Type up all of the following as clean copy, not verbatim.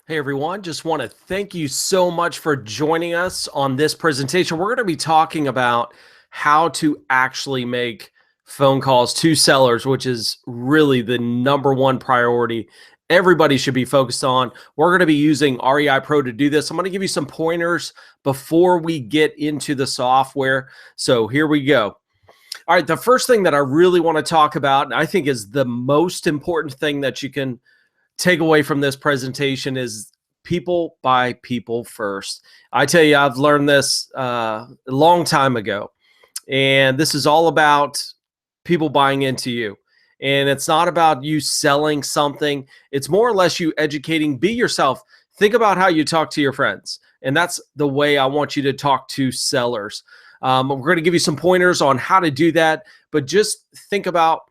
Hey everyone, just want to thank you so much for joining us on this presentation. We're going to be talking about how to actually make phone calls to sellers, which is really the number one priority everybody should be focused on. We're going to be using REIPro to do this. I'm going to give you some pointers before we get into the software. So here we go. All right, the first thing that I really want to talk about, and I think is the most important thing that you can take away from this presentation, is people buy people first. I tell you, I've learned this a long time ago, and this is all about people buying into you. And it's not about you selling something. It's more or less you educating. Be yourself. Think about how you talk to your friends. And that's the way I want you to talk to sellers. We're going to give you some pointers on how to do that, but just think about,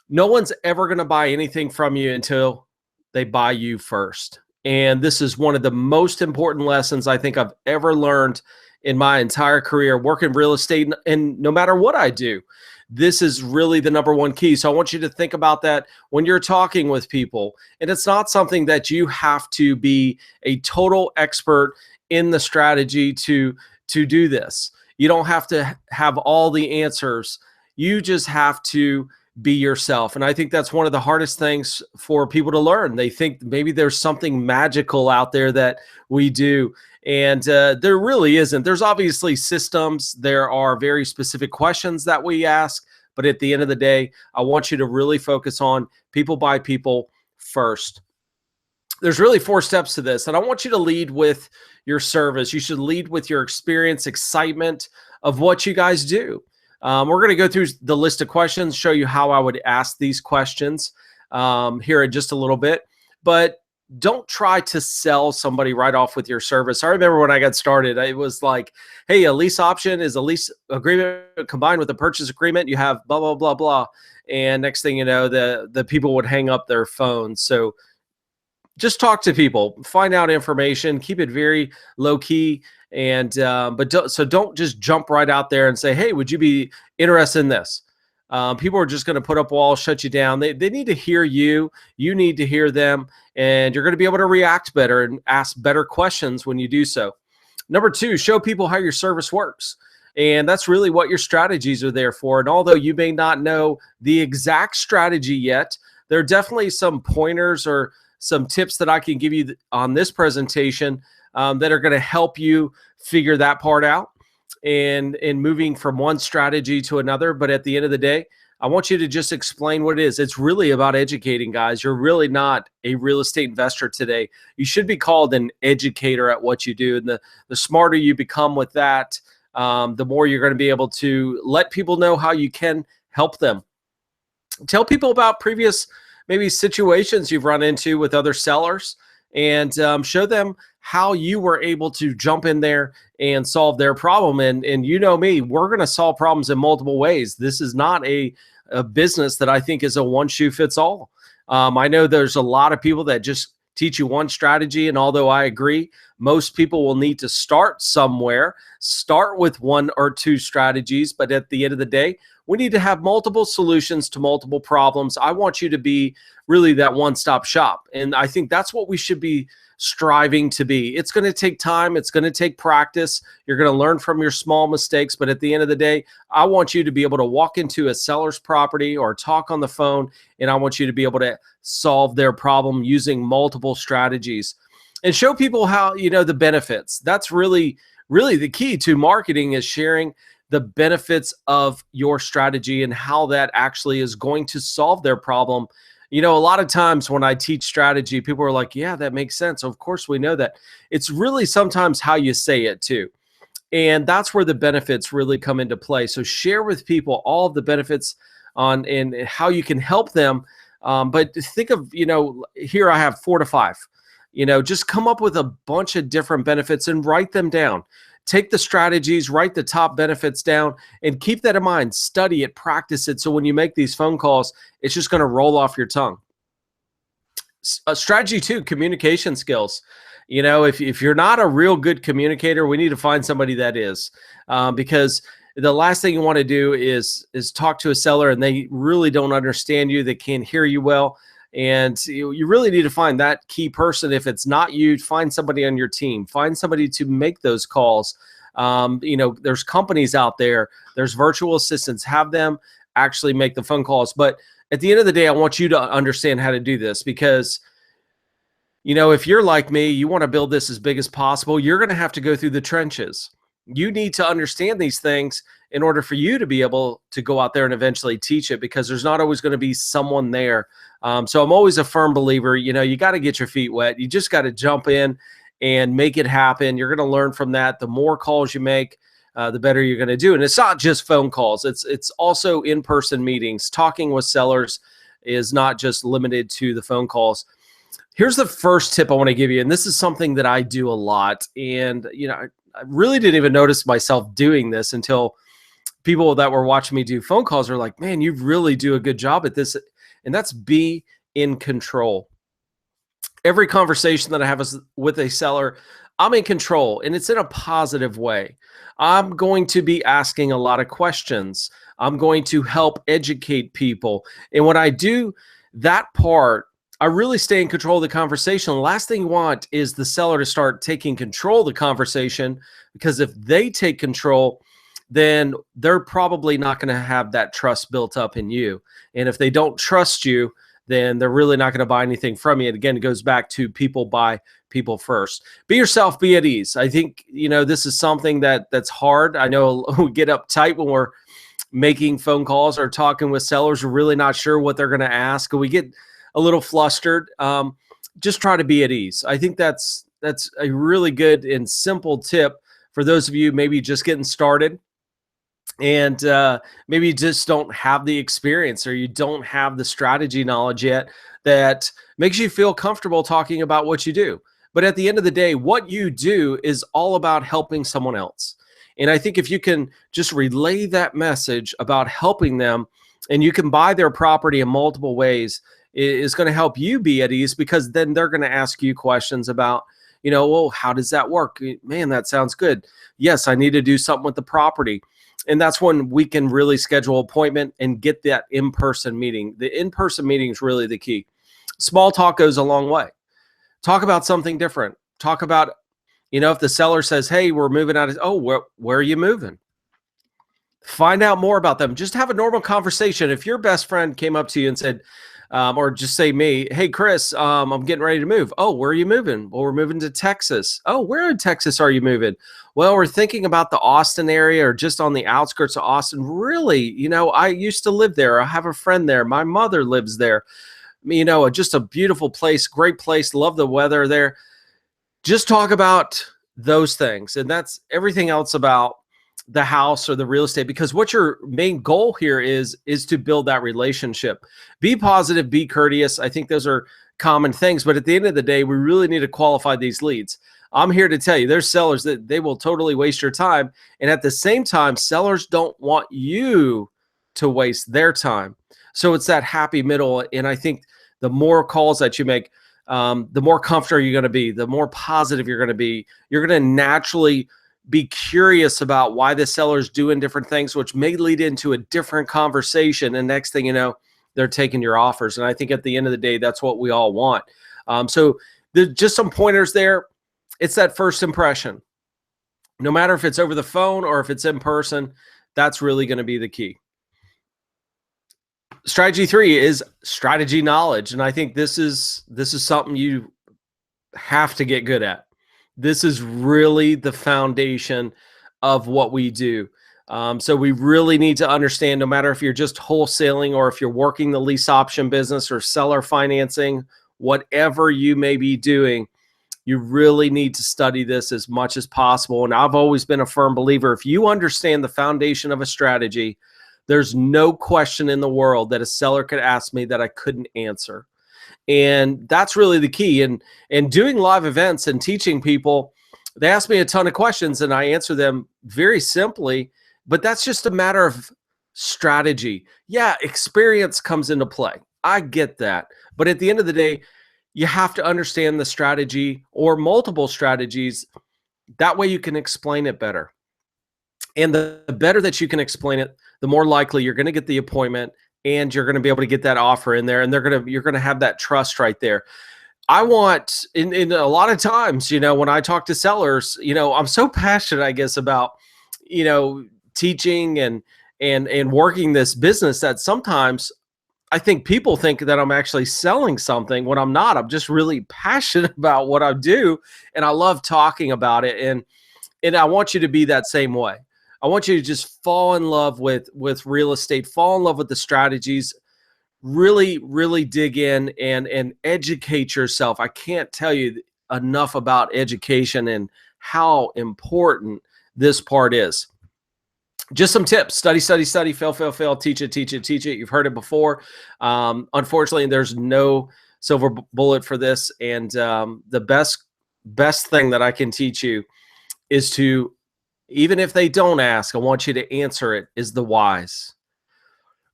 no one's ever going to buy anything from you until they buy you first. And this is one of the most important lessons I think I've ever learned in my entire career working real estate. And no matter what I do, this is really the number one key. So I want you to think about that when you're talking with people. And it's not something that you have to be a total expert in the strategy to do this. You don't have to have all the answers. You just have to be yourself. And I think that's one of the hardest things for people to learn. They think maybe there's something magical out there that we do. And there really isn't. There's obviously systems. There are very specific questions that we ask. But at the end of the day, I want you to really focus on people buy people first. There's really 4 steps to this. And I want you to lead with your service. You should lead with your experience, excitement of what you guys do. We're going to go through the list of questions, show you how I would ask these questions here in just a little bit. But don't try to sell somebody right off with your service. I remember when I got started, it was like, hey, a lease option is a lease agreement combined with a purchase agreement. You have blah, blah, blah, blah. And next thing you know, the people would hang up their phones. So just talk to people, find out information, keep it very low key. And don't just jump right out there and say, hey, would you be interested in this? People are just going to put up walls, shut you down. They need to hear you. You need to hear them. And you're going to be able to react better and ask better questions when you do so. Number 2, show people how your service works. And that's really what your strategies are there for. And although you may not know the exact strategy yet, there are definitely some pointers or some tips that I can give you on this presentation that are going to help you figure that part out and moving from one strategy to another. But at the end of the day, I want you to just explain what it is. It's really about educating, guys. You're really not a real estate investor today. You should be called an educator at what you do. And the smarter you become with that, the more you're going to be able to let people know how you can help them. Tell people about previous maybe situations you've run into with other sellers, and show them how you were able to jump in there and solve their problem. And you know me, we're going to solve problems in multiple ways. This is not a business that I think is a one shoe fits all. I know there's a lot of people that just teach you one strategy. And although I agree, most people will need to start somewhere, start with 1 or 2 strategies. But at the end of the day, we need to have multiple solutions to multiple problems. I want you to be really that one-stop shop. And I think that's what we should be striving to be. It's going to take time. It's going to take practice. You're going to learn from your small mistakes. But at the end of the day, I want you to be able to walk into a seller's property or talk on the phone, and I want you to be able to solve their problem using multiple strategies and show people how, the benefits. That's really, really the key to marketing, is sharing the benefits of your strategy and how that actually is going to solve their problem. A lot of times when I teach strategy, people are like, yeah, that makes sense. Of course, we know that. It's really sometimes how you say it too. And that's where the benefits really come into play. So share with people all of the benefits and how you can help them. But think of, here I have 4 to 5. Just come up with a bunch of different benefits and write them down. Take the strategies, write the top benefits down, and keep that in mind. Study it, practice it. So when you make these phone calls, it's just going to roll off your tongue. Strategy 2, communication skills. If you're not a real good communicator, we need to find somebody that is, because the last thing you want to do is talk to a seller and they really don't understand you. They can't hear you well. And you really need to find that key person. If it's not you, find somebody on your team, find somebody to make those calls. There's companies out there, there's virtual assistants, have them actually make the phone calls. But at the end of the day, I want you to understand how to do this, because if you're like me, you want to build this as big as possible, you're going to have to go through the trenches. You need to understand these things in order for you to be able to go out there and eventually teach it, because there's not always going to be someone there. So I'm always a firm believer, you got to get your feet wet. You just got to jump in and make it happen. You're going to learn from that. The more calls you make, the better you're going to do. And it's not just phone calls. It's also in-person meetings. Talking with sellers is not just limited to the phone calls. Here's the first tip I want to give you. And this is something that I do a lot. And, I really didn't even notice myself doing this until people that were watching me do phone calls are like, man, you really do a good job at this. And that's be in control. Every conversation that I have with a seller, I'm in control, and it's in a positive way. I'm going to be asking a lot of questions. I'm going to help educate people. And when I do that part, I really stay in control of the conversation. The last thing you want is the seller to start taking control of the conversation, because if they take control, then they're probably not going to have that trust built up in you. And if they don't trust you, then they're really not going to buy anything from you. And again, it goes back to people buy people first. Be yourself, be at ease. I think, this is something that's hard. I know we get uptight when we're making phone calls or talking with sellers. We're really not sure what they're going to ask. We get a little flustered. Just try to be at ease. I think that's a really good and simple tip for those of you maybe just getting started, and maybe you just don't have the experience, or you don't have the strategy knowledge yet that makes you feel comfortable talking about what you do. But at the end of the day, what you do is all about helping someone else. And I think if you can just relay that message about helping them, and you can buy their property in multiple ways, is going to help you be at ease, because then they're going to ask you questions about, well, how does that work? Man, that sounds good. Yes, I need to do something with the property. And that's when we can really schedule an appointment and get that in-person meeting. The in-person meeting is really the key. Small talk goes a long way. Talk about something different. Talk about, if the seller says, hey, we're moving out of, where are you moving? Find out more about them. Just have a normal conversation. If your best friend came up to you and said, or just say me, hey, Chris, I'm getting ready to move. Oh, where are you moving? Well, we're moving to Texas. Oh, where in Texas are you moving? Well, we're thinking about the Austin area, or just on the outskirts of Austin. Really, I used to live there. I have a friend there. My mother lives there. Just a beautiful place, great place. Love the weather there. Just talk about those things. And that's everything else about the house or the real estate, because what your main goal here is to build that relationship. Be positive, be courteous. I think those are common things, but at the end of the day, we really need to qualify these leads. I'm here to tell you, there's sellers that they will totally waste your time. And at the same time, sellers don't want you to waste their time. So it's that happy middle. And I think the more calls that you make, the more comfortable you're going to be, the more positive you're going to be. You're going to naturally be curious about why the seller's doing different things, which may lead into a different conversation. And next thing you know, they're taking your offers. And I think at the end of the day, that's what we all want. So there's just some pointers there. It's that first impression. No matter if it's over the phone or if it's in person, that's really going to be the key. Strategy 3 is strategy knowledge. And I think this is something you have to get good at. This is really the foundation of what we do. So we really need to understand, no matter if you're just wholesaling or if you're working the lease option business or seller financing, whatever you may be doing, you really need to study this as much as possible. And I've always been a firm believer, if you understand the foundation of a strategy, there's no question in the world that a seller could ask me that I couldn't answer. And that's really the key. And doing live events and teaching people, they ask me a ton of questions and I answer them very simply, but that's just a matter of strategy. Yeah, experience comes into play. I get that. But at the end of the day, you have to understand the strategy or multiple strategies. That way you can explain it better. And the better that you can explain it, the more likely you're going to get the appointment and you're going to be able to get that offer in there, and you're going to have that trust right there. I want in a lot of times, when I talk to sellers, I'm so passionate, I guess, about, teaching and working this business that sometimes I think people think that I'm actually selling something when I'm not. I'm just really passionate about what I do, and I love talking about it. And I want you to be that same way. I want you to just fall in love with real estate, fall in love with the strategies, really, really dig in and educate yourself. I can't tell you enough about education and how important this part is. Just some tips: study, study, study, fail, fail, fail, teach it, teach it, teach it. You've heard it before. Unfortunately, there's no silver bullet for this. And the best thing that I can teach you is to, even if they don't ask, I want you to answer it, is the whys.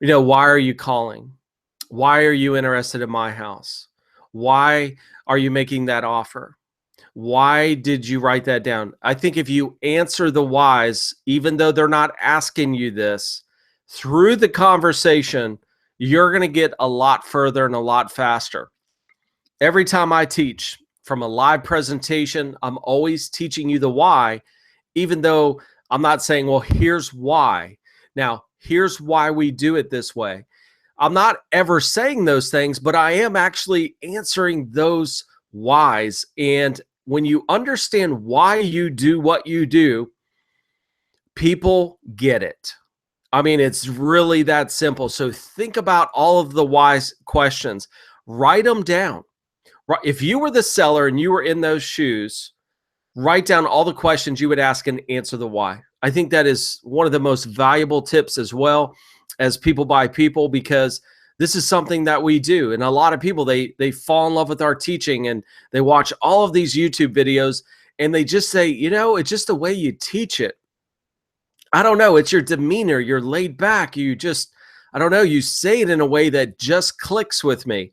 Why are you calling? Why are you interested in my house? Why are you making that offer? Why did you write that down? I think if you answer the whys, even though they're not asking you this, through the conversation, you're going to get a lot further and a lot faster. Every time I teach from a live presentation, I'm always teaching you the why, even though I'm not saying, well, here's why. Now, here's why we do it this way. I'm not ever saying those things, but I am actually answering those whys. And when you understand why you do what you do, people get it. I mean, it's really that simple. So think about all of the whys questions. Write them down. If you were the seller and you were in those shoes, write down all the questions you would ask and answer the why. I think that is one of the most valuable tips as well as people by people, because this is something that we do. And a lot of people, they fall in love with our teaching and they watch all of these YouTube videos and they just say, it's just the way you teach it. I don't know. It's your demeanor. You're laid back. I don't know. You say it in a way that just clicks with me.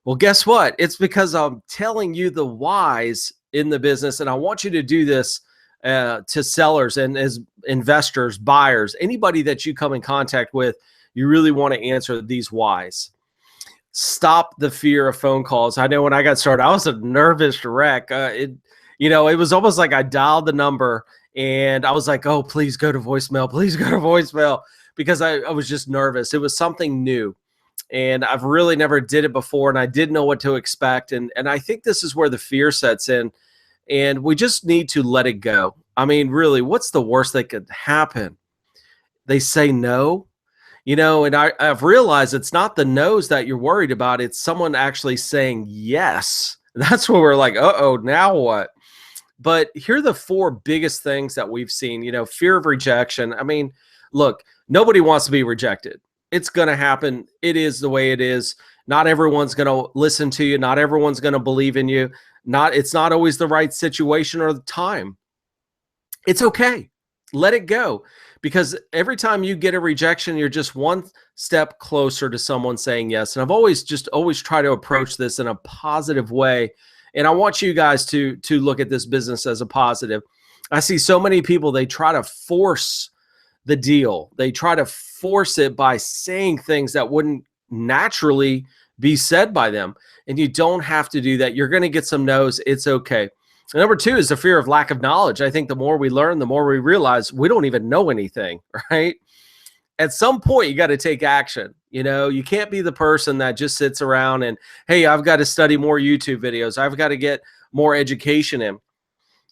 Well, guess what? It's because I'm telling you the whys in the business. And I want you to do this to sellers and as investors, buyers, anybody that you come in contact with. You really want to answer these whys. Stop the fear of phone calls. I know when I got started, I was a nervous wreck. It was almost like I dialed the number and I was like, oh, please go to voicemail. Please go to voicemail, because I was just nervous. It was something new. And I've really never did it before, and I didn't know what to expect. And I think this is where the fear sets in, and we just need to let it go. I mean, really, what's the worst that could happen? They say no. And I've realized it's not the no's that you're worried about. It's someone actually saying yes. That's where we're like, uh-oh, now what? But here are the four biggest things that we've seen. Fear of rejection. I mean, look, nobody wants to be rejected. It's going to happen. It is the way it is. Not everyone's going to listen to you. Not everyone's going to believe in you. It's not always the right situation or the time. It's okay. Let it go. Because every time you get a rejection, you're just one step closer to someone saying yes. And I've always try to approach this in a positive way. And I want you guys to look at this business as a positive. I see so many people, they try to force the deal. They try to force it by saying things that wouldn't naturally be said by them. And you don't have to do that. You're going to get some no's. It's okay. Number two is the fear of lack of knowledge. I think the more we learn, the more we realize we don't even know anything, right? At some point, you got to take action. You can't be the person that just sits around and, hey, I've got to study more YouTube videos. I've got to get more education in.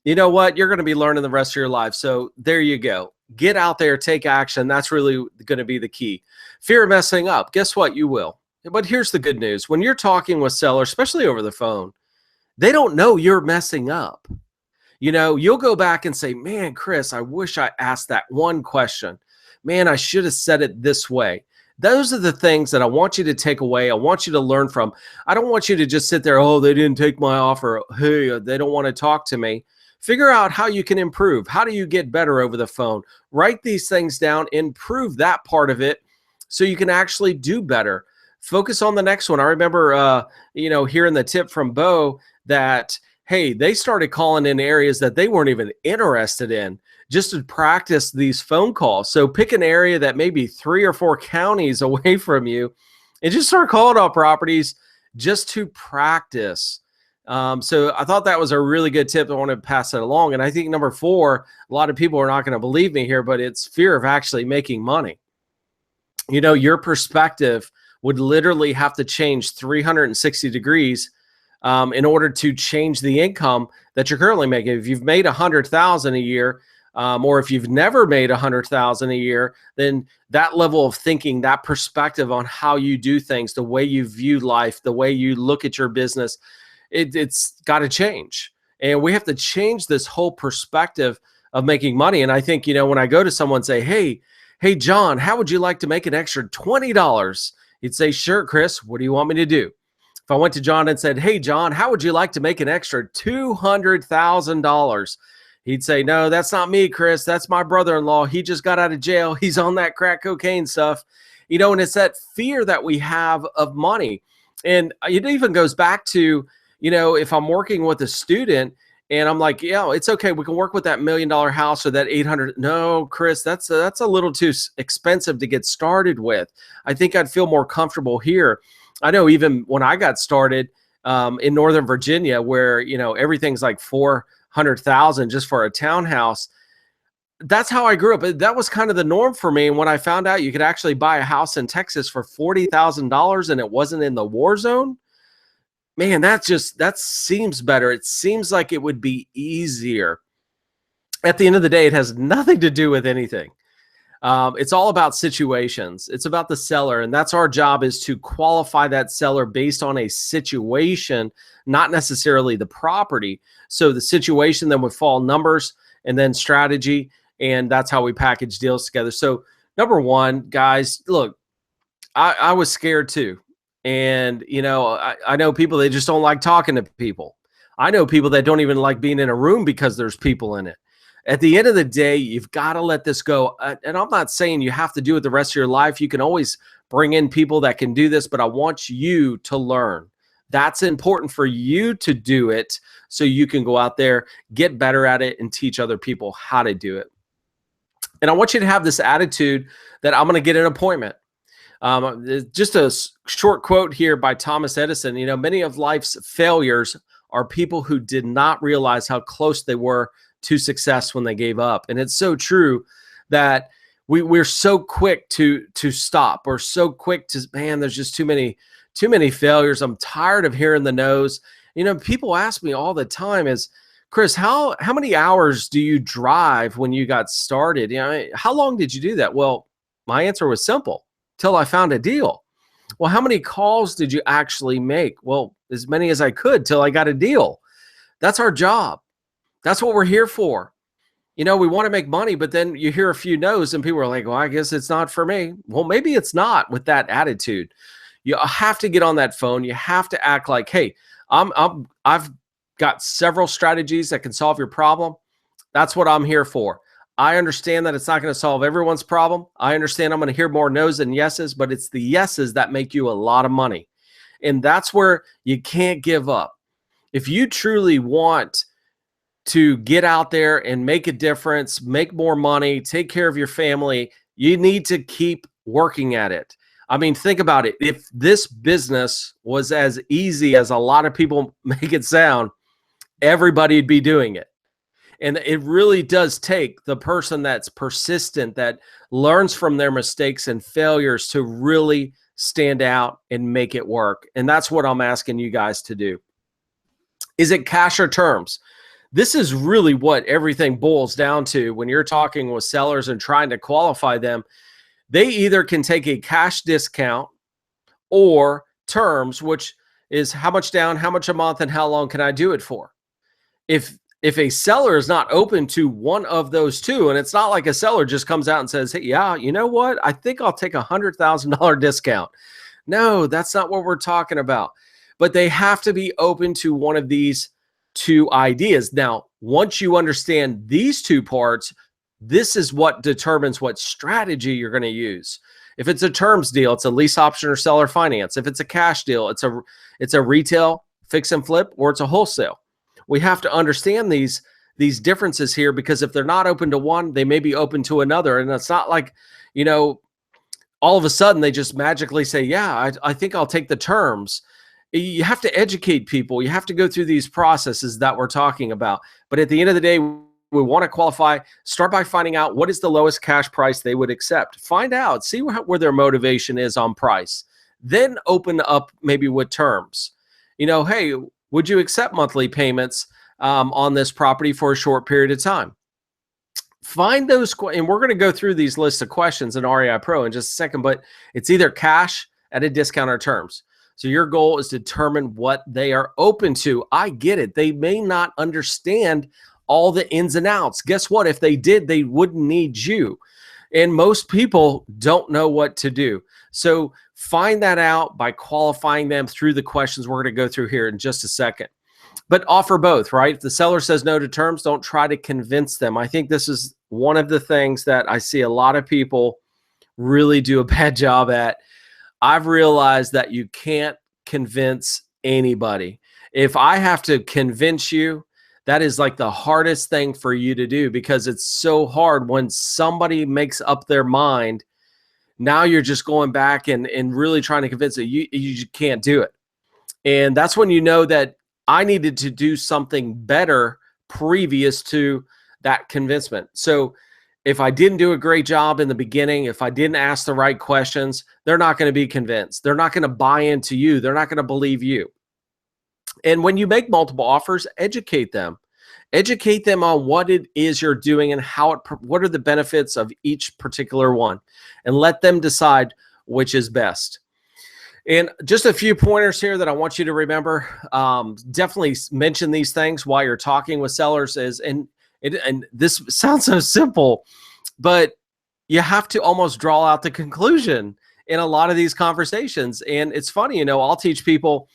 You know what? You're going to be learning the rest of your life. So there you go. Get out there, take action. That's really going to be the key. Fear of messing up. Guess what? You will. But here's the good news. When you're talking with sellers, especially over the phone, they don't know you're messing up. You'll go back and say, man, Chris, I wish I asked that one question. Man, I should have said it this way. Those are the things that I want you to take away. I want you to learn from. I don't want you to just sit there, oh, they didn't take my offer. Hey, they don't want to talk to me. Figure out how you can improve. How do you get better over the phone? Write these things down, improve that part of it so you can actually do better. Focus on the next one. I remember, hearing the tip from Bo that, hey, they started calling in areas that they weren't even interested in. just to practice these phone calls. So pick an area that may be 3 or 4 counties away from you and just start calling on properties just to practice. So I thought that was a really good tip. I want to pass that along. And I think number 4, a lot of people are not going to believe me here, but it's fear of actually making money. You know, your perspective would literally have to change 360 degrees in order to change the income that you're currently making. If you've made $100,000 a year, or if you've never made $100,000 a year, then that level of thinking, that perspective on how you do things, the way you view life, the way you look at your business, it's got to change. And we have to change this whole perspective of making money. And I think, you know, when I go to someone and say, hey, John, how would you like to make an extra $20? He'd say, sure, Chris, what do you want me to do? If I went to John and said, hey, John, how would you like to make an extra $200,000? He'd say, no, that's not me, Chris. That's my brother-in-law. He just got out of jail. He's on that crack cocaine stuff. You know, and it's that fear that we have of money. And it even goes back to, you know, if I'm working with a student and I'm like, yeah, it's okay, we can work with that $1 million house or that 800. No, Chris, that's a little too expensive to get started with. I think I'd feel more comfortable here. I know even when I got started in Northern Virginia, where, you know, everything's like $400,000 just for a townhouse. That's how I grew up. That was kind of the norm for me. And when I found out you could actually buy a house in Texas for $40,000 and it wasn't in the war zone, man, that seems better. It seems like it would be easier. At the end of the day, it has nothing to do with anything. It's all about situations. It's about the seller. And that's our job, is to qualify that seller based on a situation, not necessarily the property. So the situation then would fall numbers and then strategy. And that's how we package deals together. So number 1, guys, look, I was scared too. And, you know, I know people that just don't like talking to people. I know people that don't even like being in a room because there's people in it. At the end of the day, you've got to let this go. And I'm not saying you have to do it the rest of your life. You can always bring in people that can do this, but I want you to learn. That's important for you to do it so you can go out there, get better at it, and teach other people how to do it. And I want you to have this attitude that I'm going to get an appointment. Just a short quote here by Thomas Edison. You know, many of life's failures are people who did not realize how close they were to success when they gave up. And it's so true that we're so quick to stop. We're so quick to, man, there's just too many failures. I'm tired of hearing the no's. You know, people ask me all the time is, Chris, how many hours do you drive when you got started? You know, how long did you do that? Well, my answer was simple. Till I found a deal. Well, how many calls did you actually make? Well, as many as I could till I got a deal. That's our job. That's what we're here for. You know, we want to make money, but then you hear a few no's and people are like, well, I guess it's not for me. Well, maybe it's not with that attitude. You have to get on that phone. You have to act like, hey, I've got several strategies that can solve your problem. That's what I'm here for. I understand that it's not going to solve everyone's problem. I understand I'm going to hear more no's than yeses, but it's the yeses that make you a lot of money. And that's where you can't give up. If you truly want to get out there and make a difference, make more money, take care of your family, you need to keep working at it. I mean, think about it. If this business was as easy as a lot of people make it sound, everybody'd be doing it. And it really does take the person that's persistent, that learns from their mistakes and failures, to really stand out and make it work. And that's what I'm asking you guys to do. Is it cash or terms? This is really what everything boils down to when you're talking with sellers and trying to qualify them. They either can take a cash discount or terms, which is how much down, how much a month, and how long can I do it for? If a seller is not open to one of those two, and it's not like a seller just comes out and says, hey, yeah, you know what? I think I'll take $100,000 discount. No, that's not what we're talking about. But they have to be open to one of these two ideas. Now, once you understand these two parts, this is what determines what strategy you're going to use. If it's a terms deal, it's a lease option or seller finance. If it's a cash deal, it's a retail fix and flip, or it's a wholesale. We have to understand these these differences here, because if they're not open to one, they may be open to another. And it's not like, you know, all of a sudden they just magically say, yeah, I think I'll take the terms. You have to educate people. You have to go through these processes that we're talking about. But at the end of the day, we want to qualify. Start by finding out what is the lowest cash price they would accept. Find out, see where their motivation is on price. Then open up maybe with terms. You know, hey, would you accept monthly payments on this property for a short period of time? Find those, and we're going to go through these lists of questions in REIPro in just a second, but it's either cash at a discount or terms. So your goal is to determine what they are open to. I get it. They may not understand all the ins and outs. Guess what? If they did, they wouldn't need you. And most people don't know what to do. So find that out by qualifying them through the questions we're going to go through here in just a second. But offer both, right? If the seller says no to terms, don't try to convince them. I think this is one of the things that I see a lot of people really do a bad job at. I've realized that you can't convince anybody. If I have to convince you, that is like the hardest thing for you to do, because it's so hard when somebody makes up their mind. Now you're just going back and really trying to convince it. You can't do it. And that's when you know that I needed to do something better previous to that convincement. So if I didn't do a great job in the beginning, if I didn't ask the right questions, they're not going to be convinced. They're not going to buy into you. They're not going to believe you. And when you make multiple offers, educate them. Educate them on what it is you're doing and what are the benefits of each particular one, and let them decide which is best. And just a few pointers here that I want you to remember. Definitely mention these things while you're talking with sellers. And this sounds so simple, but you have to almost draw out the conclusion in a lot of these conversations. And it's funny, you know, I'll teach people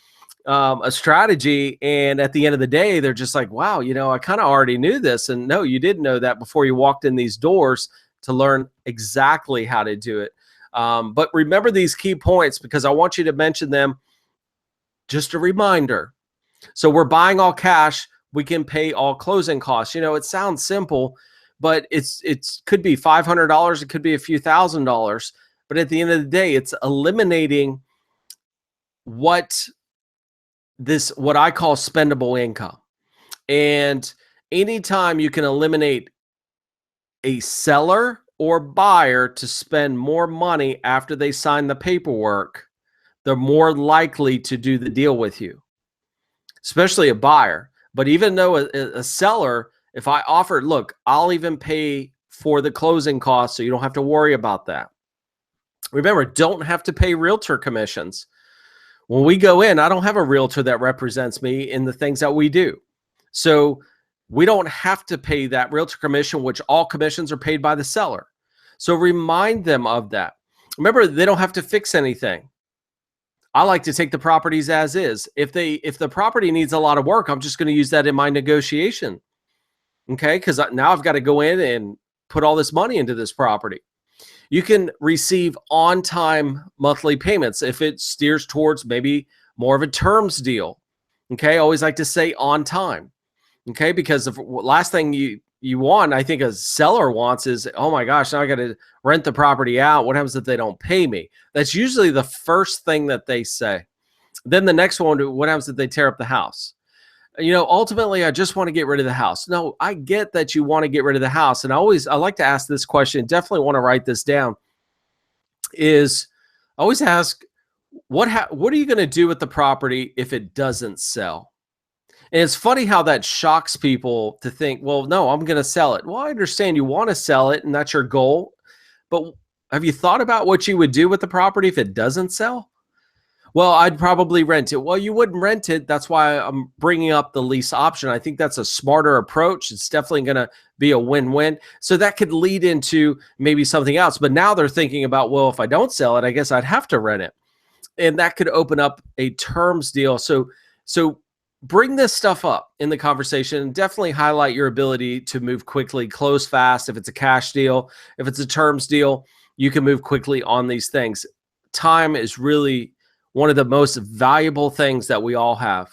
a strategy, and at the end of the day, they're just like, wow, you know, I kind of already knew this. And no, you didn't know that before you walked in these doors to learn exactly how to do it. But remember these key points, because I want you to mention them. Just a reminder. So we're buying all cash. We can pay all closing costs. You know, it sounds simple, but it could be $500. It could be a few $1,000s. But at the end of the day, it's eliminating what I call spendable income. And anytime you can eliminate a seller or buyer to spend more money after they sign the paperwork, they're more likely to do the deal with you, especially a buyer. But even though a seller, if I offered, look, I'll even pay for the closing costs so you don't have to worry about that. Remember, don't have to pay realtor commissions. When we go in, I don't have a realtor that represents me in the things that we do. So we don't have to pay that realtor commission, which all commissions are paid by the seller. So remind them of that. Remember, they don't have to fix anything. I like to take the properties as is. If the property needs a lot of work, I'm just going to use that in my negotiation. Okay? Because now I've got to go in and put all this money into this property. You can receive on-time monthly payments if it steers towards maybe more of a terms deal. Okay? I always like to say on time. Okay? Because the last thing you want, I think a seller wants, is, oh my gosh, now I got to rent the property out. What happens if they don't pay me? That's usually the first thing that they say. Then the next one, what happens if they tear up the house? You know, ultimately, I just want to get rid of the house. No, I get that you want to get rid of the house. And I like to ask this question, definitely want to write this down, is I always ask, what are you going to do with the property if it doesn't sell? And it's funny how that shocks people to think, well, no, I'm going to sell it. Well, I understand you want to sell it and that's your goal, but have you thought about what you would do with the property if it doesn't sell? Well, I'd probably rent it. Well, you wouldn't rent it. That's why I'm bringing up the lease option. I think that's a smarter approach. It's definitely going to be a win-win. So that could lead into maybe something else. But now they're thinking about, well, if I don't sell it, I guess I'd have to rent it. And that could open up a terms deal. So bring this stuff up in the conversation and definitely highlight your ability to move quickly, close fast. If it's a cash deal, if it's a terms deal, you can move quickly on these things. Time is really one of the most valuable things that we all have.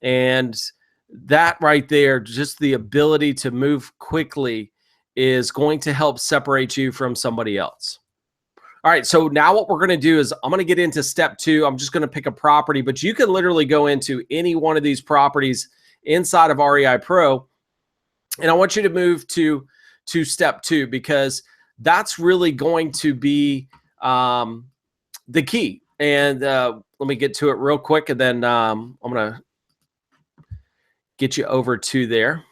And that right there, just the ability to move quickly is going to help separate you from somebody else. All right, so now what we're going to do is I'm going to get into step 2. I'm just going to pick a property, but you can literally go into any one of these properties inside of REIPro, and I want you to move to step 2, because that's really going to be the key. And let me get to it real quick, and then I'm going to get you over to there.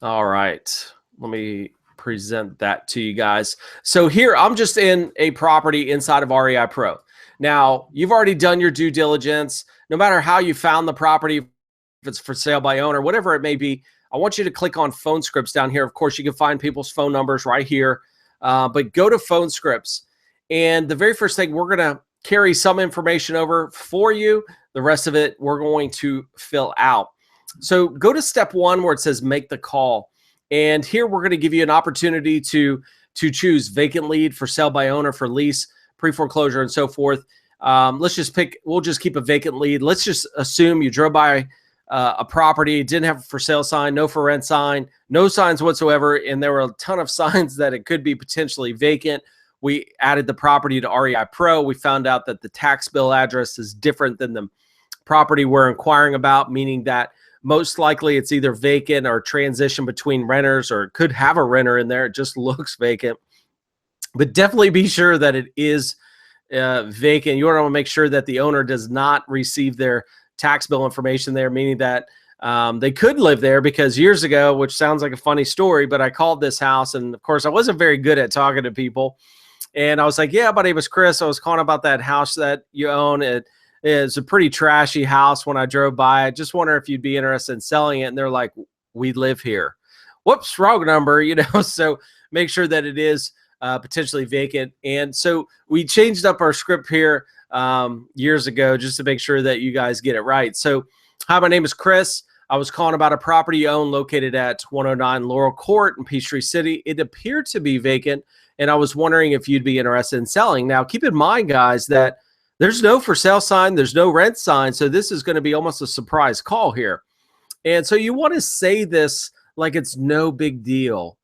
All right, let me present that to you guys. So here, I'm just in a property inside of REIPro. Now, you've already done your due diligence. No matter how you found the property, if it's for sale by owner, whatever it may be, I want you to click on phone scripts down here. Of course, you can find people's phone numbers right here, but go to phone scripts. And the very first thing, we're going to carry some information over for you. The rest of it, we're going to fill out. So go to step 1 where it says make the call. And here we're going to give you an opportunity to choose vacant lead, for sale by owner, for lease, pre-foreclosure, and so forth. Let's just pick, we'll just keep a vacant lead. Let's just assume you drove by a property, didn't have a for sale sign, no for rent sign, no signs whatsoever, and there were a ton of signs that it could be potentially vacant. We added the property to REIPro. We found out that the tax bill address is different than the property we're inquiring about, meaning that most likely it's either vacant or transition between renters, or it could have a renter in there. It just looks vacant. But definitely be sure that it is vacant. You want to make sure that the owner does not receive their tax bill information there, meaning that they could live there, because years ago, which sounds like a funny story, but I called this house, and of course I wasn't very good at talking to people. And I was like, yeah, my name is Chris. I was calling about that house that you own. It is a pretty trashy house. When I drove by, I just wonder if you'd be interested in selling it. And they're like, we live here. Whoops, wrong number, you know. So make sure that it is potentially vacant. And so we changed up our script here years ago just to make sure that you guys get it right. So hi, my name is Chris. I was calling about a property you own located at 109 Laurel Court in Peachtree City. It appeared to be vacant, and I was wondering if you'd be interested in selling. Now, keep in mind, guys, that there's no for sale sign, there's no rent sign, so this is going to be almost a surprise call here. And so you want to say this like it's no big deal.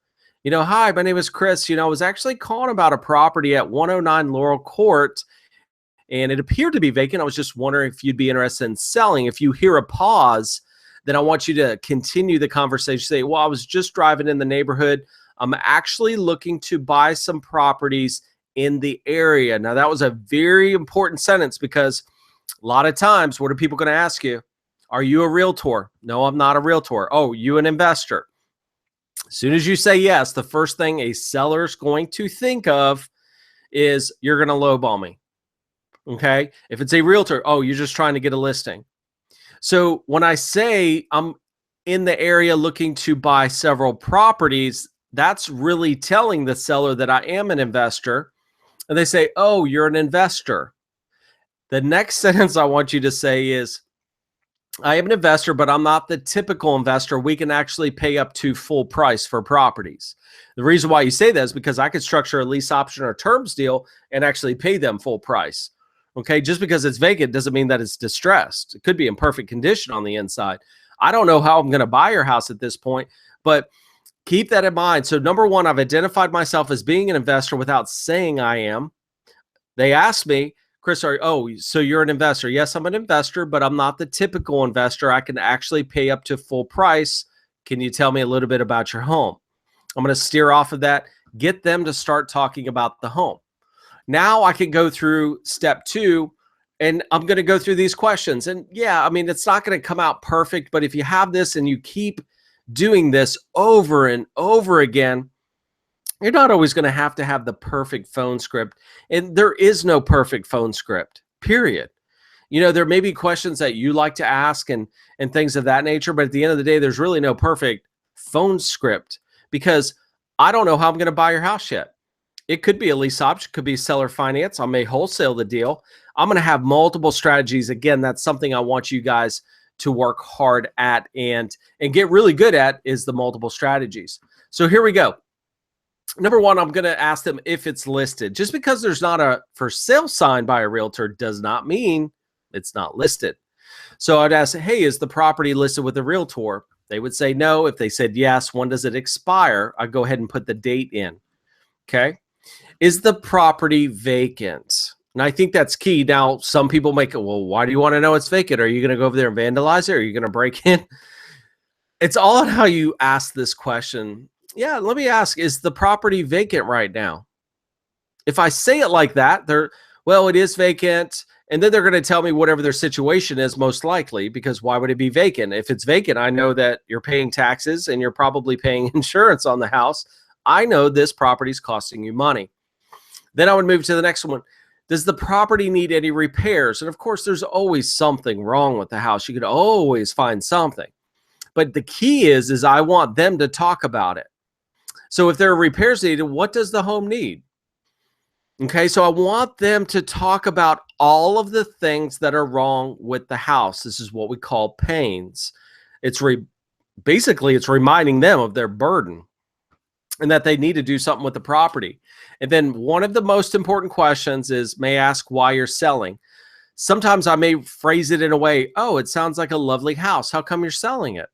You know, hi, my name is Chris. You know, I was actually calling about a property at 109 Laurel Court, and it appeared to be vacant. I was just wondering if you'd be interested in selling. If you hear a pause, then I want you to continue the conversation. Say, well, I was just driving in the neighborhood. I'm actually looking to buy some properties in the area. Now, that was a very important sentence, because a lot of times, what are people going to ask you? Are you a realtor? No, I'm not a realtor. Oh, you an investor? As soon as you say yes, the first thing a seller's going to think of is you're going to lowball me. Okay? If it's a realtor, oh, you're just trying to get a listing. So when I say I'm in the area looking to buy several properties, that's really telling the seller that I am an investor. And they say, oh, you're an investor. The next sentence I want you to say is, I am an investor, but I'm not the typical investor. We can actually pay up to full price for properties. The reason why you say that is because I could structure a lease option or terms deal and actually pay them full price. Okay, just because it's vacant doesn't mean that it's distressed. It could be in perfect condition on the inside. I don't know how I'm going to buy your house at this point, but keep that in mind. So number one, I've identified myself as being an investor without saying I am. They asked me, Chris, so you're an investor. Yes, I'm an investor, but I'm not the typical investor. I can actually pay up to full price. Can you tell me a little bit about your home? I'm going to steer off of that, get them to start talking about the home. Now I can go through step 2, and I'm going to go through these questions. And yeah, I mean, it's not going to come out perfect, but if you have this and you keep doing this over and over again, you're not always going to have the perfect phone script. And there is no perfect phone script, period. You know, there may be questions that you like to ask and things of that nature, but at the end of the day, there's really no perfect phone script, because I don't know how I'm going to buy your house yet. It could be a lease option, could be seller finance. I may wholesale the deal. I'm going to have multiple strategies. Again, that's something I want you guys to work hard at and get really good at, is the multiple strategies. So here we go. Number one, I'm going to ask them if it's listed. Just because there's not a for sale sign by a realtor does not mean it's not listed. So I'd ask, hey, is the property listed with a realtor? They would say no. If they said yes, when does it expire? I'd go ahead and put the date in. Okay. Is the property vacant? And I think that's key. Now, some people make it, well, why do you want to know it's vacant? Are you going to go over there and vandalize it? Are you going to break in? It's all on how you ask this question. Yeah, let me ask, is the property vacant right now? If I say it like that, well, it is vacant. And then they're going to tell me whatever their situation is, most likely, because why would it be vacant? If it's vacant, I know that you're paying taxes and you're probably paying insurance on the house. I know this property is costing you money. Then I would move to the next one. Does the property need any repairs? And of course, there's always something wrong with the house. You could always find something. But the key is I want them to talk about it. So if there are repairs needed, what does the home need? Okay, so I want them to talk about all of the things that are wrong with the house. This is what we call pains. Basically, it's reminding them of their burden and that they need to do something with the property. And then one of the most important questions is, may I ask why you're selling? Sometimes I may phrase it in a way, oh, it sounds like a lovely house. How come you're selling it?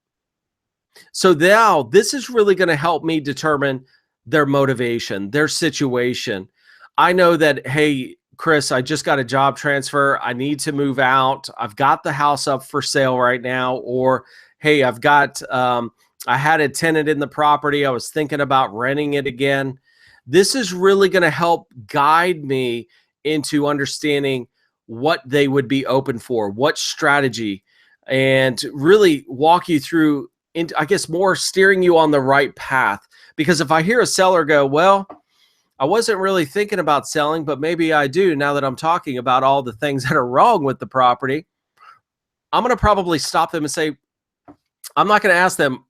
So now this is really going to help me determine their motivation, their situation. I know that, hey, Chris, I just got a job transfer. I need to move out. I've got the house up for sale right now. Or, hey, I had a tenant in the property. I was thinking about renting it again. This is really going to help guide me into understanding what they would be open for, what strategy, and really walk you through, I guess, more steering you on the right path. Because if I hear a seller go, well, I wasn't really thinking about selling, but maybe I do now that I'm talking about all the things that are wrong with the property, I'm going to probably stop them and say, I'm not going to ask them,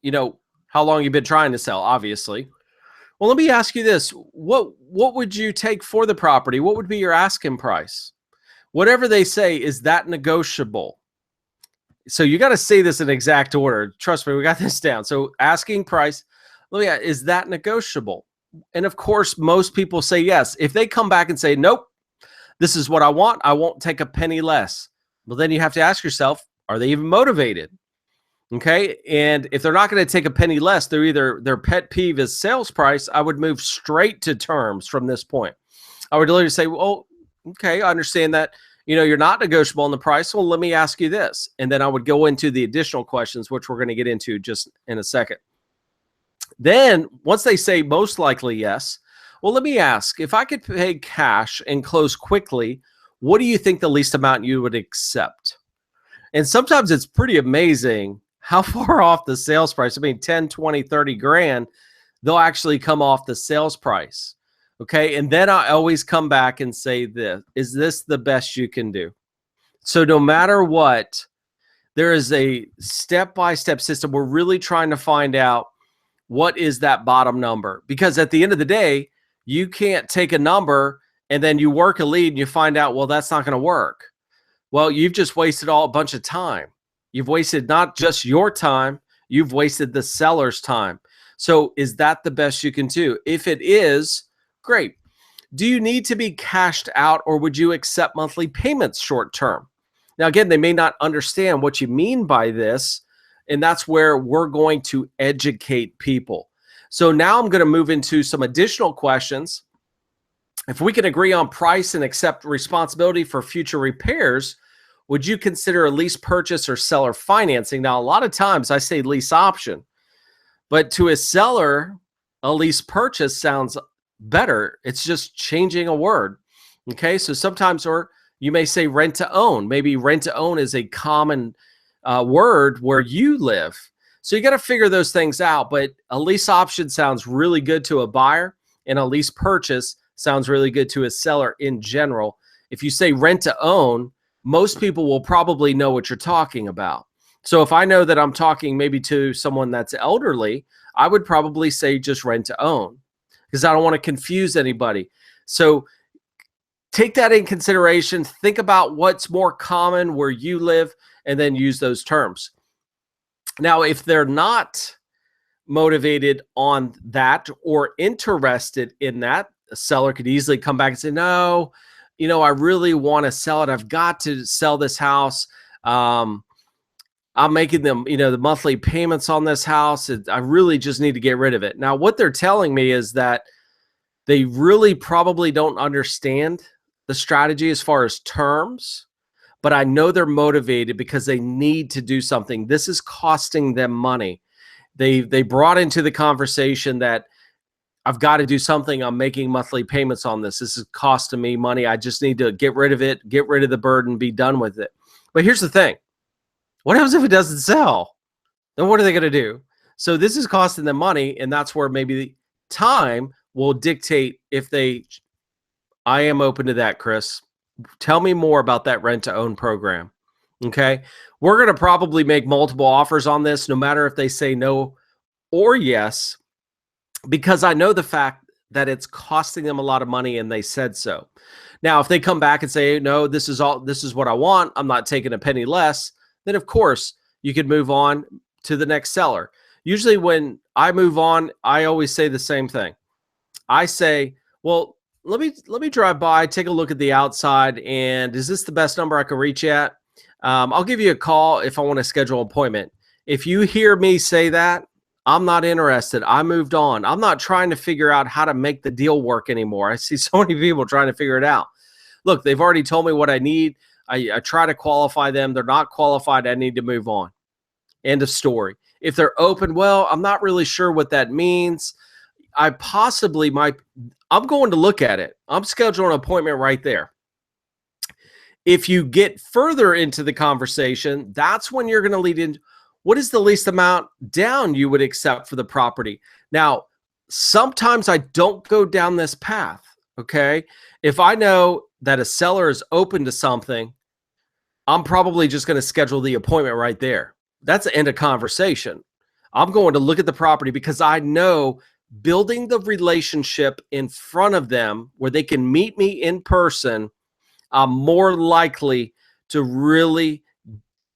how long you've been trying to sell, obviously. Well, let me ask you this. What would you take for the property? What would be your asking price? Whatever they say, is that negotiable? So you got to say this in exact order. Trust me, we got this down. So asking price, is that negotiable? And of course, most people say yes. If they come back and say, nope, this is what I want, I won't take a penny less. Well, then you have to ask yourself, are they even motivated? Okay. And if they're not going to take a penny less, their pet peeve is sales price. I would move straight to terms from this point. I would literally say, well, okay, I understand that, you're not negotiable on the price. Well, let me ask you this. And then I would go into the additional questions, which we're going to get into just in a second. Then once they say most likely yes, well, let me ask, if I could pay cash and close quickly, what do you think the least amount you would accept? And sometimes it's pretty amazing how far off the sales price. I mean, 10, 20, 30 grand, they'll actually come off the sales price. Okay. And then I always come back and say this, is this the best you can do? So no matter what, there is a step-by-step system. We're really trying to find out what is that bottom number, because at the end of the day, you can't take a number and then you work a lead and you find out, well, that's not going to work. Well, you've just wasted a bunch of time. You've wasted not just your time, you've wasted the seller's time. So is that the best you can do? If it is, great. Do you need to be cashed out, or would you accept monthly payments short term? Now, again, they may not understand what you mean by this, and that's where we're going to educate people. So now I'm going to move into some additional questions. If we can agree on price and accept responsibility for future repairs, would you consider a lease purchase or seller financing? Now, a lot of times I say lease option, but to a seller, a lease purchase sounds better. It's just changing a word. Okay, so sometimes, or you may say rent to own. Maybe rent to own is a common word where you live. So you got to figure those things out. But a lease option sounds really good to a buyer, and a lease purchase sounds really good to a seller in general. If you say rent to own, most people will probably know what you're talking about. So if I know that I'm talking maybe to someone that's elderly, I would probably say just rent to own, because I don't want to confuse anybody. So take that in consideration. Think about what's more common where you live, and then use those terms. Now, if they're not motivated on that or interested in that, a seller could easily come back and say, no, I really want to sell it. I've got to sell this house. I'm making them, the monthly payments on this house. I really just need to get rid of it. Now, what they're telling me is that they really probably don't understand the strategy as far as terms, but I know they're motivated because they need to do something. This is costing them money. They brought into the conversation that I've got to do something. I'm making monthly payments on this. This is costing me money. I just need to get rid of it, get rid of the burden, be done with it. But here's the thing. What happens if it doesn't sell? Then what are they going to do? So this is costing them money, and that's where maybe the time will dictate if I am open to that, Chris. Tell me more about that rent-to-own program. Okay. We're going to probably make multiple offers on this, no matter if they say no or yes, because I know the fact that it's costing them a lot of money and they said so. Now, if they come back and say, no, this is what I want, I'm not taking a penny less, then of course you could move on to the next seller. Usually when I move on, I always say the same thing. I say, well, let me drive by, take a look at the outside, and is this the best number I can reach at? I'll give you a call if I want to schedule an appointment. If you hear me say that, I'm not interested. I moved on. I'm not trying to figure out how to make the deal work anymore. I see so many people trying to figure it out. Look, they've already told me what I need. I try to qualify them. They're not qualified. I need to move on. End of story. If they're open, well, I'm not really sure what that means. I possibly might. I'm going to look at it. I'm scheduling an appointment right there. If you get further into the conversation, that's when you're going to lead in. What is the least amount down you would accept for the property? Now, sometimes I don't go down this path, okay? If I know that a seller is open to something, I'm probably just going to schedule the appointment right there. That's the end of conversation. I'm going to look at the property because I know building the relationship in front of them where they can meet me in person, I'm more likely to really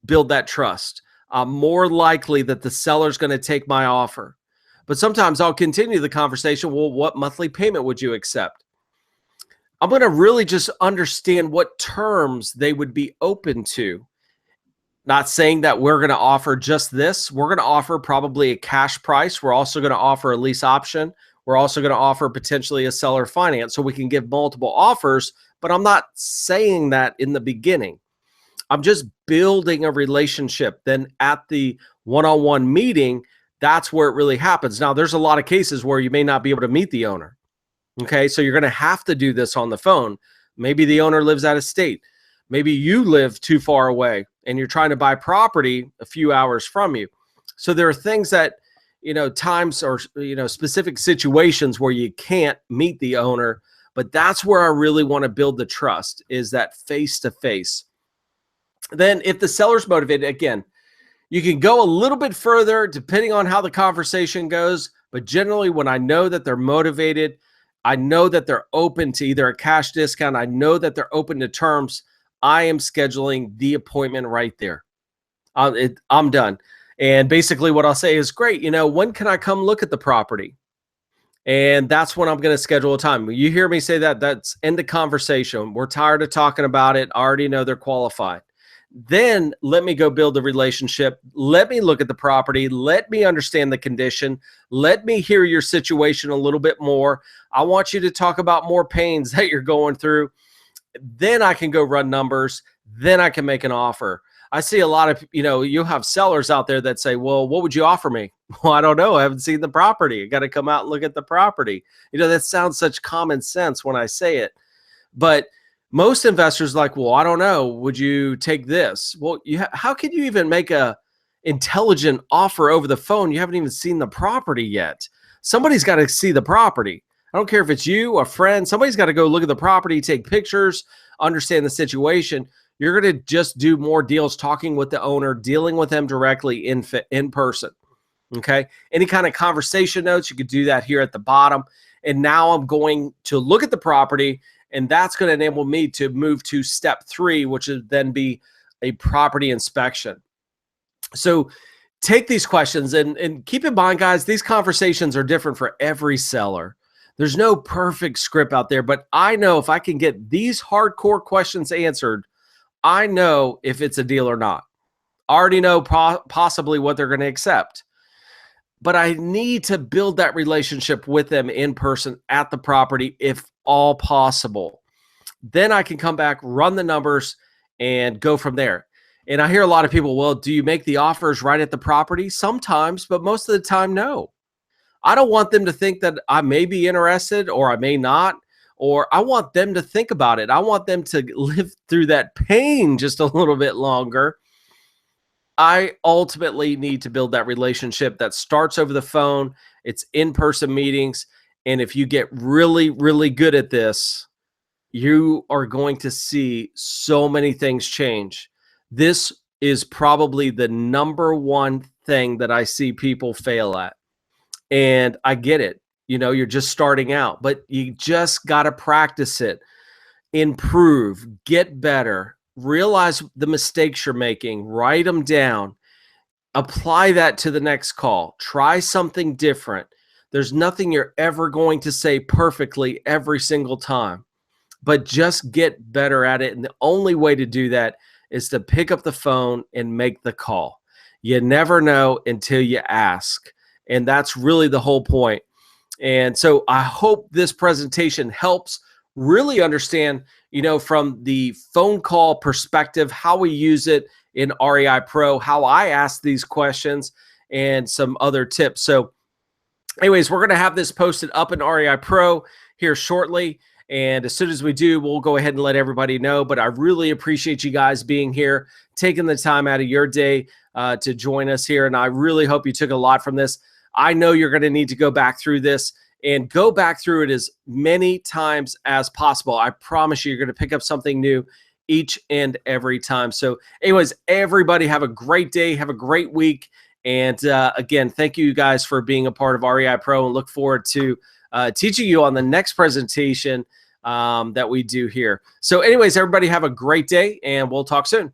build that trust. I'm more likely that the seller's going to take my offer. But sometimes I'll continue the conversation. Well, what monthly payment would you accept? I'm going to really just understand what terms they would be open to. Not saying that we're going to offer just this. We're going to offer probably a cash price. We're also going to offer a lease option. We're also going to offer potentially a seller finance so we can give multiple offers, but I'm not saying that in the beginning. I'm just building a relationship. Then at the one-on-one meeting, that's where it really happens. Now, there's a lot of cases where you may not be able to meet the owner. Okay, so you're going to have to do this on the phone. Maybe the owner lives out of state. Maybe you live too far away and you're trying to buy property a few hours from you. So there are things that, times or, specific situations where you can't meet the owner, but that's where I really want to build the trust, is that face-to-face. Then if the seller's motivated, again, you can go a little bit further depending on how the conversation goes. But generally, when I know that they're motivated, I know that they're open to either a cash discount, I know that they're open to terms, I am scheduling the appointment right there. I'm done. And basically what I'll say is, great, when can I come look at the property? And that's when I'm going to schedule a time. When you hear me say that, that's end the conversation. We're tired of talking about it. I already know they're qualified. Then let me go build a relationship. Let me look at the property. Let me understand the condition. Let me hear your situation a little bit more. I want you to talk about more pains that you're going through. Then I can go run numbers. Then I can make an offer. I see a lot of, you'll have sellers out there that say, well, what would you offer me? Well, I don't know. I haven't seen the property. I got to come out and look at the property. That sounds such common sense when I say it. But most investors are like, well, I don't know. Would you take this? Well, how can you even make a intelligent offer over the phone? You haven't even seen the property yet. Somebody's got to see the property. I don't care if it's you, a friend. Somebody's got to go look at the property, take pictures, understand the situation. You're going to just do more deals talking with the owner, dealing with them directly in person. Okay. Any kind of conversation notes, you could do that here at the bottom. And now I'm going to look at the property, and that's going to enable me to move to step 3, which would then be a property inspection. So take these questions and keep in mind, guys, these conversations are different for every seller. There's no perfect script out there, but I know if I can get these hardcore questions answered, I know if it's a deal or not. I already know possibly what they're going to accept. But I need to build that relationship with them in person at the property if all possible. Then I can come back, run the numbers, and go from there. And I hear a lot of people, well, do you make the offers right at the property? Sometimes, but most of the time, no. I don't want them to think that I may be interested or I may not, or I want them to think about it. I want them to live through that pain just a little bit longer. I ultimately need to build that relationship that starts over the phone. It's in-person meetings. And if you get really, really good at this, you are going to see so many things change. This is probably the number one thing that I see people fail at. And I get it. You know, you're just starting out, but you just got to practice it, improve, get better, realize the mistakes you're making, write them down, apply that to the next call, try something different. There's nothing you're ever going to say perfectly every single time, but just get better at it. And the only way to do that is to pick up the phone and make the call. You never know until you ask. And that's really the whole point. And so I hope this presentation helps really understand, you know, from the phone call perspective, how we use it in REIPro, how I ask these questions, and some other tips. So anyways, we're going to have this posted up in REIPro here shortly. And as soon as we do, we'll go ahead and let everybody know. But I really appreciate you guys being here, taking the time out of your day to join us here. And I really hope you took a lot from this. I know you're going to need to go back through this and go back through it as many times as possible. I promise you're going to pick up something new each and every time. So anyways, everybody have a great day. Have a great week. And again, thank you guys for being a part of REIPro, and look forward to teaching you on the next presentation that we do here. So anyways, everybody have a great day, and we'll talk soon.